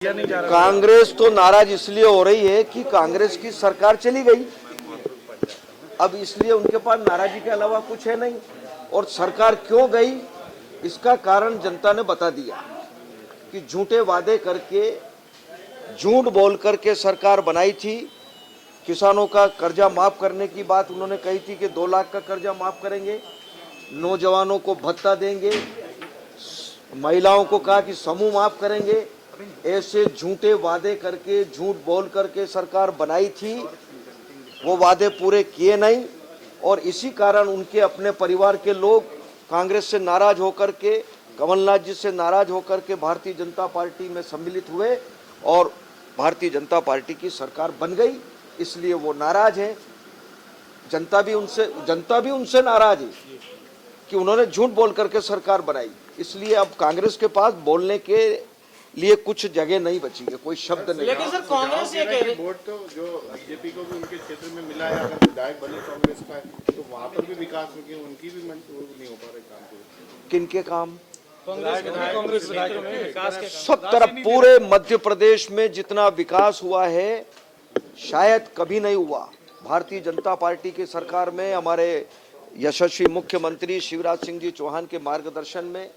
कांग्रेस तो नाराज इसलिए हो रही है कि कांग्रेस की सरकार चली गई। अब इसलिए उनके पास नाराजी के अलावा कुछ है नहीं। और सरकार क्यों गई इसका कारण जनता ने बता दिया कि झूठे वादे करके, झूठ बोल करके सरकार बनाई थी। किसानों का कर्जा माफ करने की बात उन्होंने कही थी कि 2 लाख का कर्जा माफ करेंगे, नौजवानों को भत्ता देंगे, महिलाओं को कहा कि समूह माफ करेंगे। ऐसे झूठे वादे करके, झूठ बोल करके सरकार बनाई थी, वो वादे पूरे किए नहीं। और इसी कारण उनके अपने परिवार के लोग कांग्रेस से नाराज होकर के, कमलनाथ जी से नाराज होकर के भारतीय जनता पार्टी में सम्मिलित हुए और भारतीय जनता पार्टी की सरकार बन गई। इसलिए वो नाराज हैं। जनता भी उनसे नाराज है कि उन्होंने झूठ बोल करके सरकार बनाई। इसलिए अब कांग्रेस के पास बोलने के लिए कुछ जगह नहीं बची है, कोई शब्द नहीं। लेकिन सर कांग्रेस ये कह रही है वोट तो जो बीजेपी को भी उनके क्षेत्र में मिला है, अगर विधायक बने कांग्रेस का तो वहाँ पर भी विकास हो गया, उनकी भी नहीं हो पा रहे काम। किनके काम? कांग्रेस में विकास के सब तरफ पूरे मध्य प्रदेश में जितना विकास हुआ है शायद कभी नहीं हुआ। भारतीय जनता पार्टी की सरकार में हमारे यशस्वी मुख्यमंत्री शिवराज सिंह जी चौहान के मार्गदर्शन में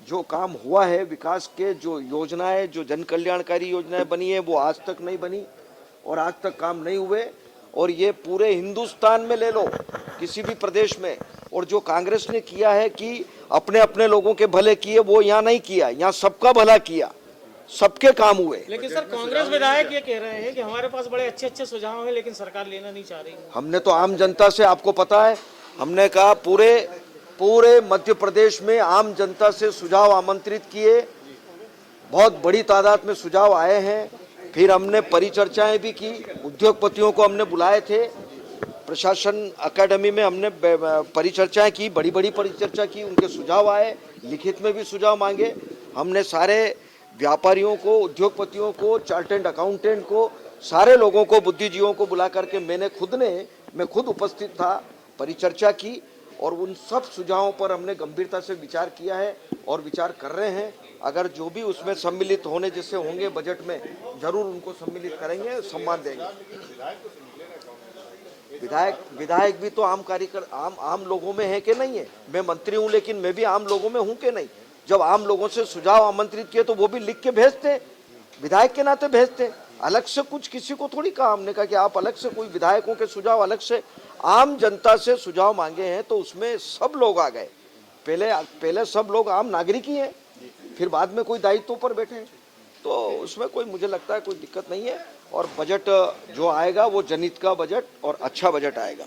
जो काम हुआ है, विकास के जो योजनाएं, जो जन कल्याणकारी योजनाएं बनी है, वो आज तक नहीं बनी और आज तक काम नहीं हुए। और ये पूरे हिंदुस्तान में ले लो, किसी भी प्रदेश में। और जो कांग्रेस ने किया है कि अपने अपने लोगों के भले किए, वो यहाँ नहीं किया, यहाँ सबका भला किया, सबके काम हुए। लेकिन सर कांग्रेस विधायक ये कह रहे हैं कि हमारे पास बड़े अच्छे अच्छे सुझाव हैं लेकिन सरकार लेना नहीं चाह रही। हमने तो आम जनता से, आपको पता है, हमने कहा पूरे मध्य प्रदेश में आम जनता से सुझाव आमंत्रित किए, बहुत बड़ी तादाद में सुझाव आए हैं। फिर हमने परिचर्चाएं भी की, उद्योगपतियों को हमने बुलाए थे, प्रशासन अकेडमी में हमने परिचर्चाएं की, बड़ी बड़ी परिचर्चा की, उनके सुझाव आए, लिखित में भी सुझाव मांगे। हमने सारे व्यापारियों को, उद्योगपतियों को, चार्टर्ड अकाउंटेंट को, सारे लोगों को, बुद्धिजीवियों को बुला करके मैं खुद उपस्थित था, परिचर्चा की और उन सब सुझावों पर हमने गंभीरता से विचार किया है और विचार कर रहे हैं। अगर जो भी उसमें सम्मिलित होने जैसे होंगे बजट में, जरूर उनको सम्मिलित करेंगे, सम्मान देंगे। विधायक भी तो आम लोगों में है कि नहीं है? मैं मंत्री हूं लेकिन मैं भी आम लोगों में हूं कि नहीं? जब आम लोगों से सुझाव आमंत्रित किए तो वो भी लिख के भेजते, विधायक के नाते भेजते। अलग से कुछ किसी को थोड़ी कहा हमने कहा कि आप अलग से कोई विधायकों के सुझाव अलग से, आम जनता से सुझाव मांगे हैं तो उसमें सब लोग आ गए। पहले सब लोग आम नागरिक ही हैं, फिर बाद में कोई दायित्व पर बैठे हैं, तो उसमें कोई, मुझे लगता है कोई दिक्कत नहीं है। और बजट जो आएगा वो जनहित का बजट और अच्छा बजट आएगा।